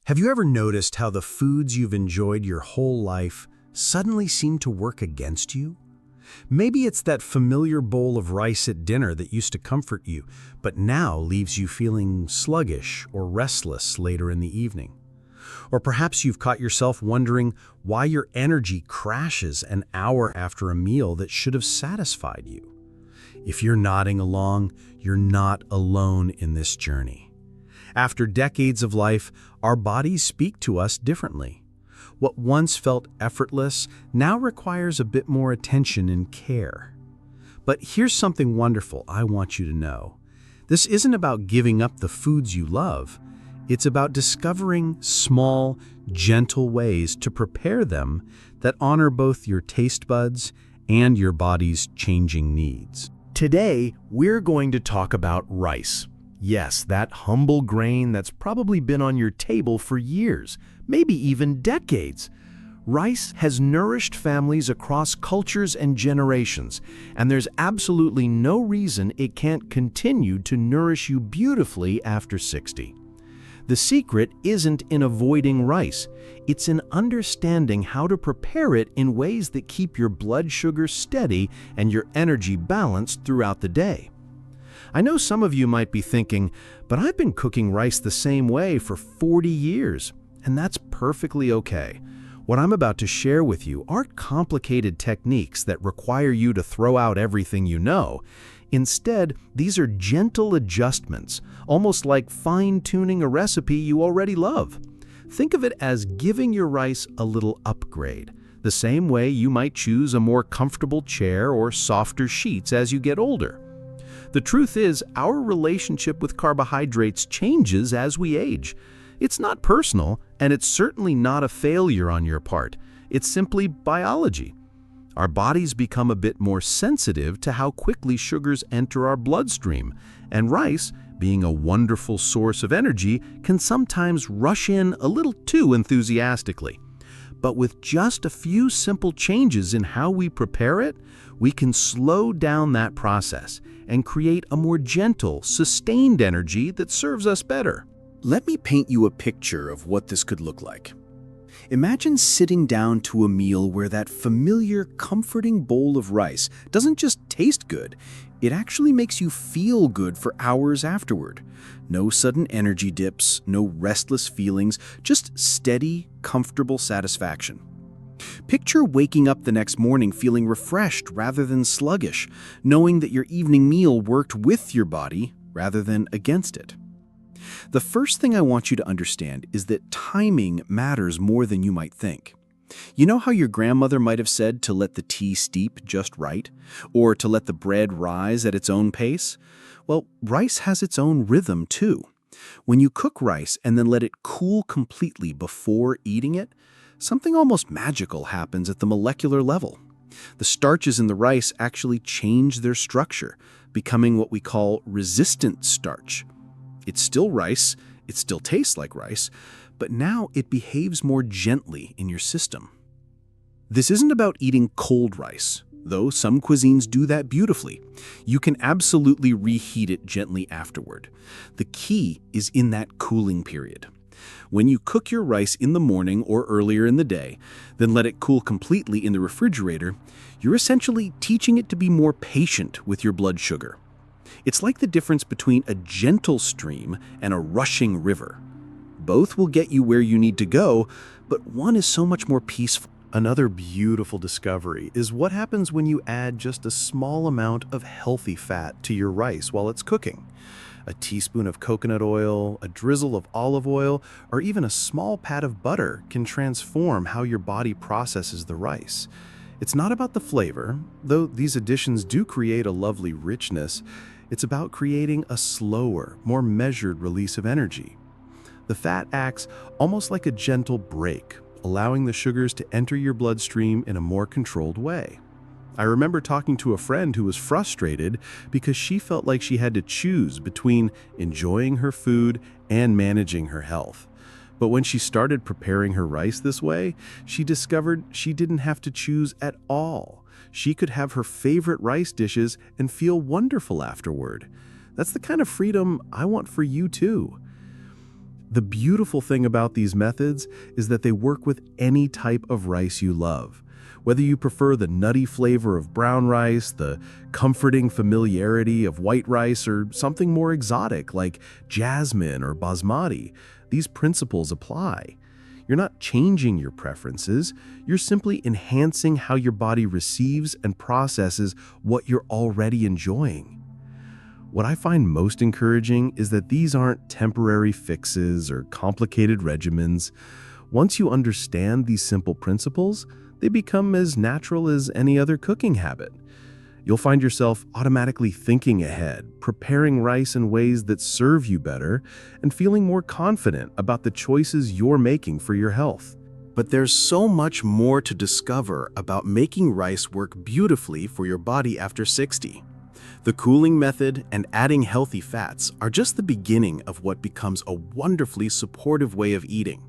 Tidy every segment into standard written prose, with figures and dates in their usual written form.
Have you ever noticed how the foods you've enjoyed your whole life suddenly seem to work against you? Maybe it's that familiar bowl of rice at dinner that used to comfort you, but now leaves you feeling sluggish or restless later in the evening. Or perhaps you've caught yourself wondering why your energy crashes an hour after a meal that should have satisfied you. If you're nodding along, you're not alone in this journey. After decades of life, our bodies speak to us differently. What once felt effortless now requires a bit more attention and care. But here's something wonderful I want you to know. This isn't about giving up the foods you love. It's about discovering small, gentle ways to prepare them that honor both your taste buds and your body's changing needs. Today, we're going to talk about rice. Yes, that humble grain that's probably been on your table for years, maybe even decades. Rice has nourished families across cultures and generations, and there's absolutely no reason it can't continue to nourish you beautifully after 60. The secret isn't in avoiding rice, it's in understanding how to prepare it in ways that keep your blood sugar steady and your energy balanced throughout the day. I know some of you might be thinking, but I've been cooking rice the same way for 40 years, and that's perfectly okay. What I'm about to share with you aren't complicated techniques that require you to throw out everything you know. Instead, these are gentle adjustments, almost like fine-tuning a recipe you already love. Think of it as giving your rice a little upgrade, the same way you might choose a more comfortable chair or softer sheets as you get older. The truth is, our relationship with carbohydrates changes as we age. It's not personal, and it's certainly not a failure on your part. It's simply biology. Our bodies become a bit more sensitive to how quickly sugars enter our bloodstream, and rice, being a wonderful source of energy, can sometimes rush in a little too enthusiastically. But with just a few simple changes in how we prepare it, we can slow down that process and create a more gentle, sustained energy that serves us better. Let me paint you a picture of what this could look like. Imagine sitting down to a meal where that familiar, comforting bowl of rice doesn't just taste good, it actually makes you feel good for hours afterward. No sudden energy dips, no restless feelings, just steady, comfortable satisfaction. Picture waking up the next morning feeling refreshed rather than sluggish, knowing that your evening meal worked with your body rather than against it. The first thing I want you to understand is that timing matters more than you might think. You know how your grandmother might have said to let the tea steep just right, or to let the bread rise at its own pace? Well, rice has its own rhythm too. When you cook rice and then let it cool completely before eating it, something almost magical happens at the molecular level. The starches in the rice actually change their structure, becoming what we call resistant starch. It's still rice, it still tastes like rice, but now it behaves more gently in your system. This isn't about eating cold rice, though some cuisines do that beautifully. You can absolutely reheat it gently afterward. The key is in that cooling period. When you cook your rice in the morning or earlier in the day, then let it cool completely in the refrigerator, you're essentially teaching it to be more patient with your blood sugar. It's like the difference between a gentle stream and a rushing river. Both will get you where you need to go, but one is so much more peaceful. Another beautiful discovery is what happens when you add just a small amount of healthy fat to your rice while it's cooking. A teaspoon of coconut oil, a drizzle of olive oil, or even a small pat of butter can transform how your body processes the rice. It's not about the flavor, though these additions do create a lovely richness. It's about creating a slower, more measured release of energy. The fat acts almost like a gentle brake, allowing the sugars to enter your bloodstream in a more controlled way. I remember talking to a friend who was frustrated because she felt like she had to choose between enjoying her food and managing her health. But when she started preparing her rice this way, she discovered she didn't have to choose at all. She could have her favorite rice dishes and feel wonderful afterward. That's the kind of freedom I want for you too. The beautiful thing about these methods is that they work with any type of rice you love. Whether you prefer the nutty flavor of brown rice, the comforting familiarity of white rice, or something more exotic like jasmine or basmati, these principles apply. You're not changing your preferences, you're simply enhancing how your body receives and processes what you're already enjoying. What I find most encouraging is that these aren't temporary fixes or complicated regimens. Once you understand these simple principles, they become as natural as any other cooking habit. You'll find yourself automatically thinking ahead, preparing rice in ways that serve you better, and feeling more confident about the choices you're making for your health. But there's so much more to discover about making rice work beautifully for your body after 60. The cooling method and adding healthy fats are just the beginning of what becomes a wonderfully supportive way of eating.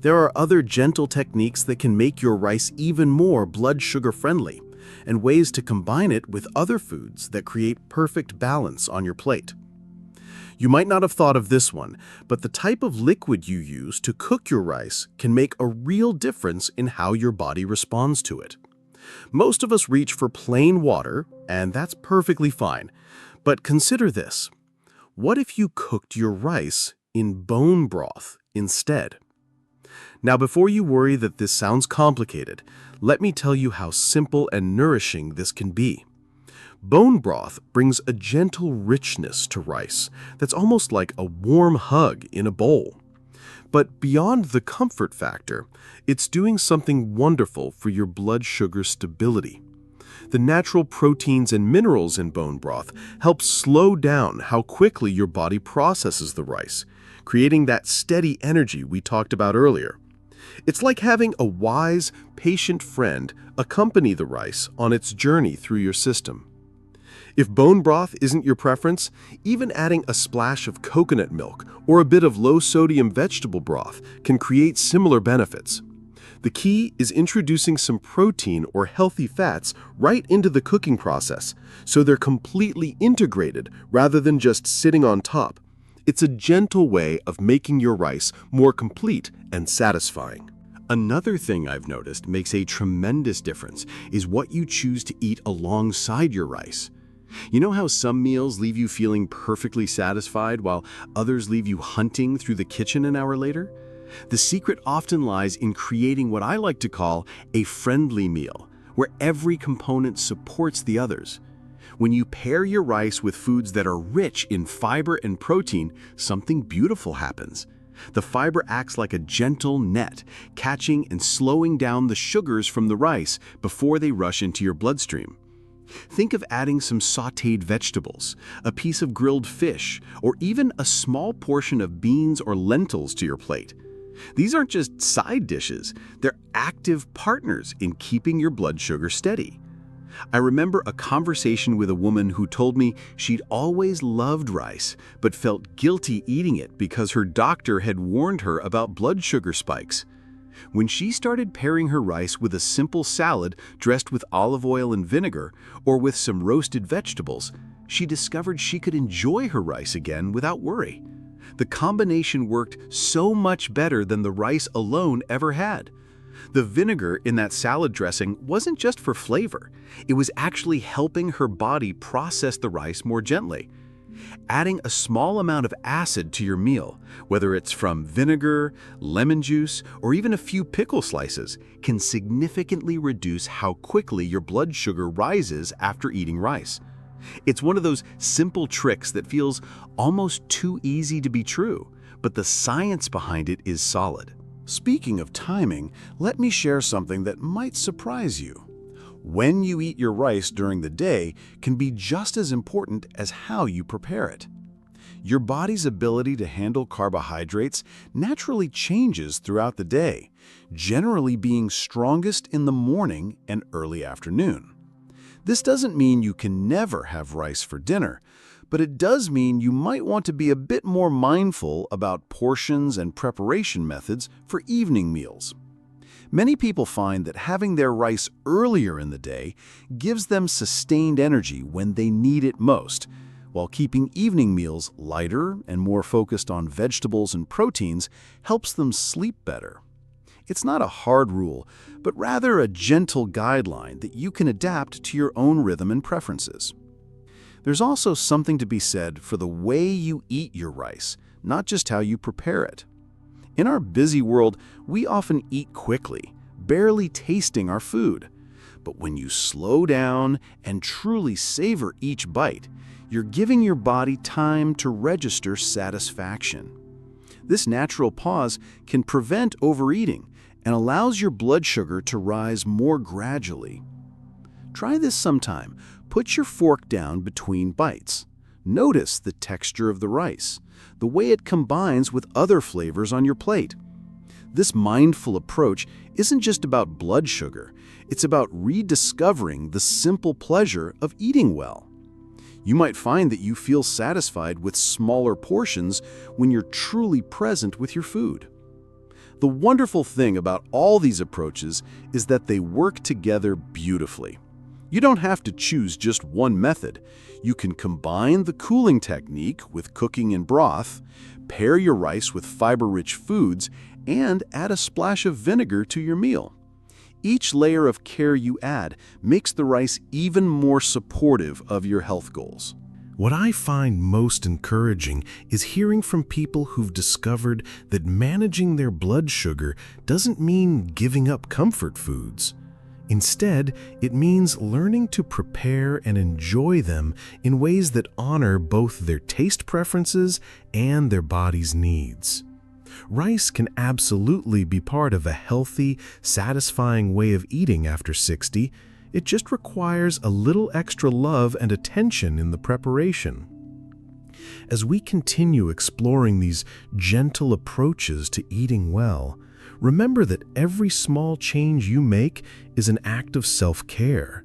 There are other gentle techniques that can make your rice even more blood sugar friendly, and ways to combine it with other foods that create perfect balance on your plate. You might not have thought of this one, but the type of liquid you use to cook your rice can make a real difference in how your body responds to it. Most of us reach for plain water, and that's perfectly fine. But consider this. What if you cooked your rice in bone broth instead? Now, before you worry that this sounds complicated, let me tell you how simple and nourishing this can be. Bone broth brings a gentle richness to rice that's almost like a warm hug in a bowl. But beyond the comfort factor, it's doing something wonderful for your blood sugar stability. The natural proteins and minerals in bone broth help slow down how quickly your body processes the rice, creating that steady energy we talked about earlier. It's like having a wise, patient friend accompany the rice on its journey through your system. If bone broth isn't your preference, even adding a splash of coconut milk or a bit of low-sodium vegetable broth can create similar benefits. The key is introducing some protein or healthy fats right into the cooking process, so they're completely integrated rather than just sitting on top. It's a gentle way of making your rice more complete and satisfying. Another thing I've noticed makes a tremendous difference is what you choose to eat alongside your rice. You know how some meals leave you feeling perfectly satisfied while others leave you hunting through the kitchen an hour later? The secret often lies in creating what I like to call a friendly meal, where every component supports the others. When you pair your rice with foods that are rich in fiber and protein, something beautiful happens. The fiber acts like a gentle net, catching and slowing down the sugars from the rice before they rush into your bloodstream. Think of adding some sautéed vegetables, a piece of grilled fish, or even a small portion of beans or lentils to your plate. These aren't just side dishes, they're active partners in keeping your blood sugar steady. I remember a conversation with a woman who told me she'd always loved rice, but felt guilty eating it because her doctor had warned her about blood sugar spikes. When she started pairing her rice with a simple salad dressed with olive oil and vinegar, or with some roasted vegetables, she discovered she could enjoy her rice again without worry. The combination worked so much better than the rice alone ever had. The vinegar in that salad dressing wasn't just for flavor, it was actually helping her body process the rice more gently. Adding a small amount of acid to your meal, whether it's from vinegar, lemon juice, or even a few pickle slices, can significantly reduce how quickly your blood sugar rises after eating rice. It's one of those simple tricks that feels almost too easy to be true, but the science behind it is solid. Speaking of timing, let me share something that might surprise you. When you eat your rice during the day can be just as important as how you prepare it. Your body's ability to handle carbohydrates naturally changes throughout the day, generally being strongest in the morning and early afternoon. This doesn't mean you can never have rice for dinner, but it does mean you might want to be a bit more mindful about portions and preparation methods for evening meals. Many people find that having their rice earlier in the day gives them sustained energy when they need it most, while keeping evening meals lighter and more focused on vegetables and proteins helps them sleep better. It's not a hard rule, but rather a gentle guideline that you can adapt to your own rhythm and preferences. There's also something to be said for the way you eat your rice, not just how you prepare it. In our busy world, we often eat quickly, barely tasting our food. But when you slow down and truly savor each bite, you're giving your body time to register satisfaction. This natural pause can prevent overeating and allows your blood sugar to rise more gradually. Try this sometime. Put your fork down between bites. Notice the texture of the rice, the way it combines with other flavors on your plate. This mindful approach isn't just about blood sugar, it's about rediscovering the simple pleasure of eating well. You might find that you feel satisfied with smaller portions when you're truly present with your food. The wonderful thing about all these approaches is that they work together beautifully. You don't have to choose just one method. You can combine the cooling technique with cooking in broth, pair your rice with fiber-rich foods, and add a splash of vinegar to your meal. Each layer of care you add makes the rice even more supportive of your health goals. What I find most encouraging is hearing from people who've discovered that managing their blood sugar doesn't mean giving up comfort foods. Instead, it means learning to prepare and enjoy them in ways that honor both their taste preferences and their body's needs. Rice can absolutely be part of a healthy, satisfying way of eating after 60. It just requires a little extra love and attention in the preparation. As we continue exploring these gentle approaches to eating well, remember that every small change you make is an act of self-care.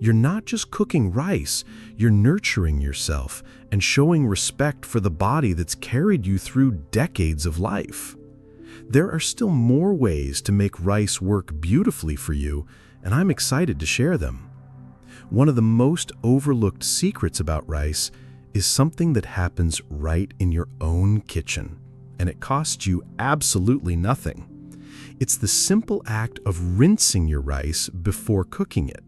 You're not just cooking rice, you're nurturing yourself and showing respect for the body that's carried you through decades of life. There are still more ways to make rice work beautifully for you, and I'm excited to share them. One of the most overlooked secrets about rice is something that happens right in your own kitchen, and it costs you absolutely nothing. It's the simple act of rinsing your rice before cooking it.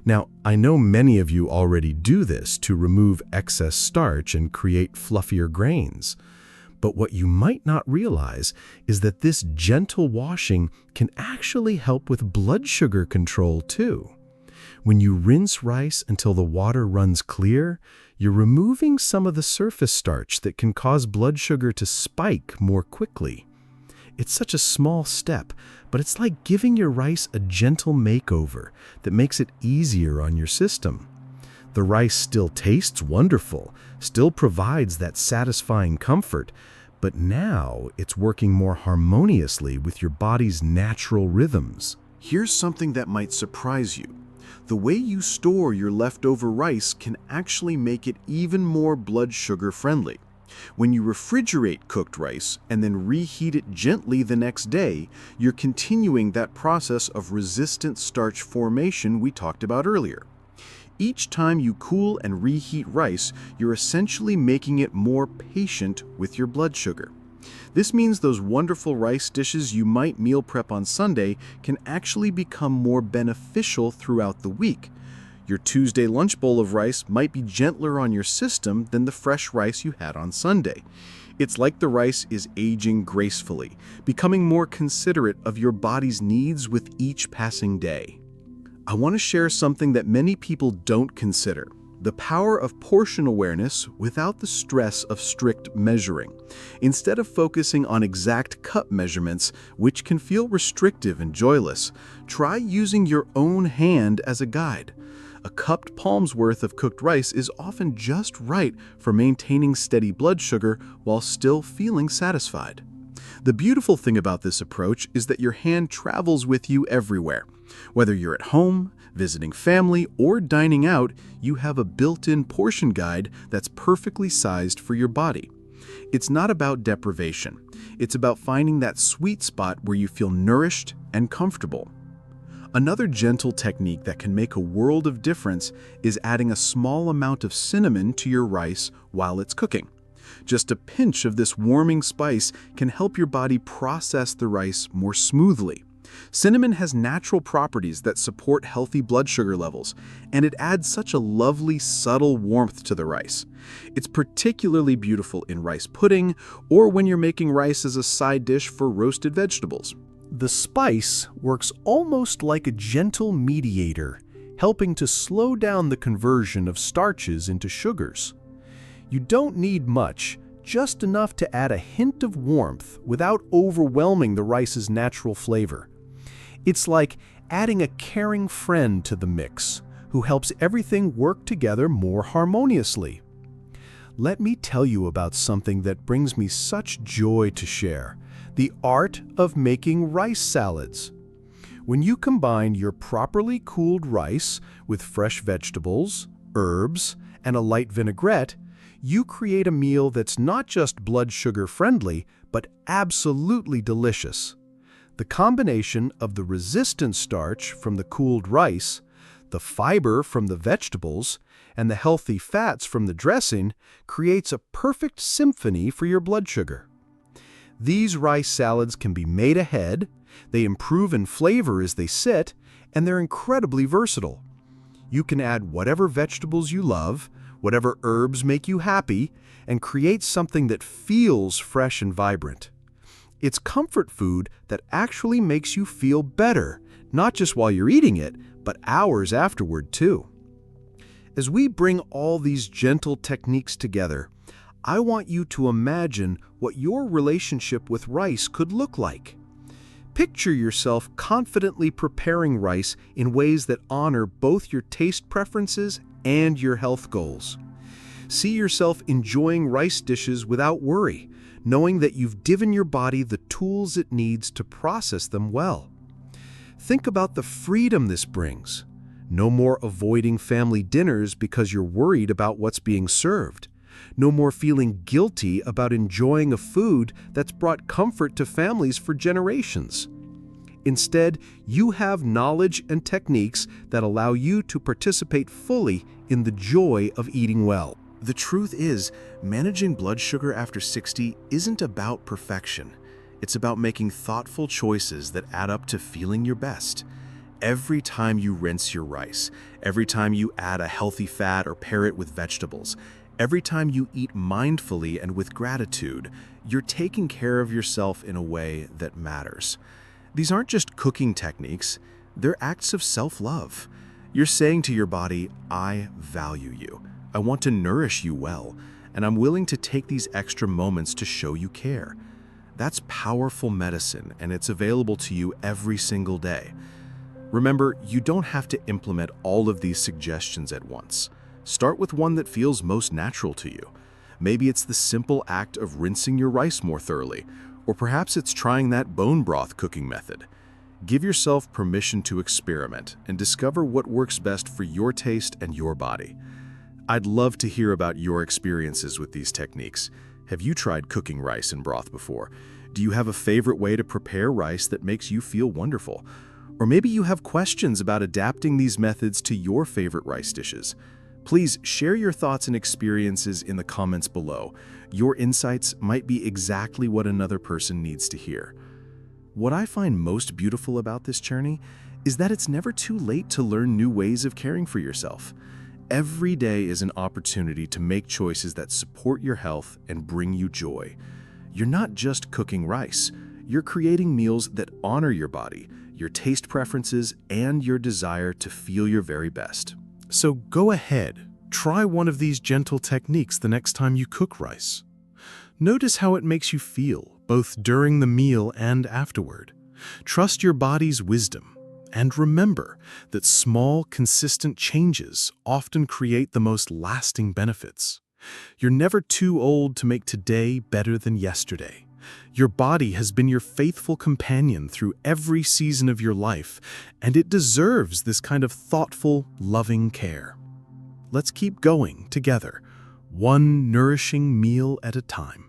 Now, I know many of you already do this to remove excess starch and create fluffier grains. But what you might not realize is that this gentle washing can actually help with blood sugar control too. When you rinse rice until the water runs clear, you're removing some of the surface starch that can cause blood sugar to spike more quickly. It's such a small step, but it's like giving your rice a gentle makeover that makes it easier on your system. The rice still tastes wonderful, still provides that satisfying comfort, but now it's working more harmoniously with your body's natural rhythms. Here's something that might surprise you. The way you store your leftover rice can actually make it even more blood sugar friendly. When you refrigerate cooked rice and then reheat it gently the next day, you're continuing that process of resistant starch formation we talked about earlier. Each time you cool and reheat rice, you're essentially making it more patient with your blood sugar. This means those wonderful rice dishes you might meal prep on Sunday can actually become more beneficial throughout the week. Your Tuesday lunch bowl of rice might be gentler on your system than the fresh rice you had on Sunday. It's like the rice is aging gracefully, becoming more considerate of your body's needs with each passing day. I want to share something that many people don't consider: the power of portion awareness without the stress of strict measuring. Instead of focusing on exact cup measurements, which can feel restrictive and joyless, try using your own hand as a guide. A cupped palm's worth of cooked rice is often just right for maintaining steady blood sugar while still feeling satisfied. The beautiful thing about this approach is that your hand travels with you everywhere. Whether you're at home, visiting family, or dining out, you have a built-in portion guide that's perfectly sized for your body. It's not about deprivation. It's about finding that sweet spot where you feel nourished and comfortable. Another gentle technique that can make a world of difference is adding a small amount of cinnamon to your rice while it's cooking. Just a pinch of this warming spice can help your body process the rice more smoothly. Cinnamon has natural properties that support healthy blood sugar levels, and it adds such a lovely, subtle warmth to the rice. It's particularly beautiful in rice pudding or when you're making rice as a side dish for roasted vegetables. The spice works almost like a gentle mediator, helping to slow down the conversion of starches into sugars. You don't need much, just enough to add a hint of warmth without overwhelming the rice's natural flavor. It's like adding a caring friend to the mix, who helps everything work together more harmoniously. Let me tell you about something that brings me such joy to share: the art of making rice salads. When you combine your properly cooled rice with fresh vegetables, herbs, and a light vinaigrette, you create a meal that's not just blood sugar friendly, but absolutely delicious. The combination of the resistant starch from the cooled rice, the fiber from the vegetables, and the healthy fats from the dressing creates a perfect symphony for your blood sugar. These rice salads can be made ahead, they improve in flavor as they sit, and they're incredibly versatile. You can add whatever vegetables you love, whatever herbs make you happy, and create something that feels fresh and vibrant. It's comfort food that actually makes you feel better, not just while you're eating it, but hours afterward too. As we bring all these gentle techniques together, I want you to imagine what your relationship with rice could look like. Picture yourself confidently preparing rice in ways that honor both your taste preferences and your health goals. See yourself enjoying rice dishes without worry, knowing that you've given your body the tools it needs to process them well. Think about the freedom this brings. No more avoiding family dinners because you're worried about what's being served. No more feeling guilty about enjoying a food that's brought comfort to families for generations. Instead, you have knowledge and techniques that allow you to participate fully in the joy of eating well. The truth is, managing blood sugar after 60 isn't about perfection. It's about making thoughtful choices that add up to feeling your best. Every time you rinse your rice, every time you add a healthy fat or pair it with vegetables, every time you eat mindfully and with gratitude, you're taking care of yourself in a way that matters. These aren't just cooking techniques, they're acts of self-love. You're saying to your body, I value you. I want to nourish you well, and I'm willing to take these extra moments to show you care. That's powerful medicine, and it's available to you every single day. Remember, you don't have to implement all of these suggestions at once. Start with one that feels most natural to you. Maybe it's the simple act of rinsing your rice more thoroughly, or perhaps it's trying that bone broth cooking method. Give yourself permission to experiment and discover what works best for your taste and your body. I'd love to hear about your experiences with these techniques. Have you tried cooking rice and broth before? Do you have a favorite way to prepare rice that makes you feel wonderful? Or maybe you have questions about adapting these methods to your favorite rice dishes. Please share your thoughts and experiences in the comments below. Your insights might be exactly what another person needs to hear. What I find most beautiful about this journey is that it's never too late to learn new ways of caring for yourself. Every day is an opportunity to make choices that support your health and bring you joy. You're not just cooking rice, you're creating meals that honor your body, your taste preferences, and your desire to feel your very best. So go ahead, try one of these gentle techniques the next time you cook rice. Notice how it makes you feel, both during the meal and afterward. Trust your body's wisdom, and remember that small, consistent changes often create the most lasting benefits. You're never too old to make today better than yesterday. Your body has been your faithful companion through every season of your life, and it deserves this kind of thoughtful, loving care. Let's keep going together, one nourishing meal at a time.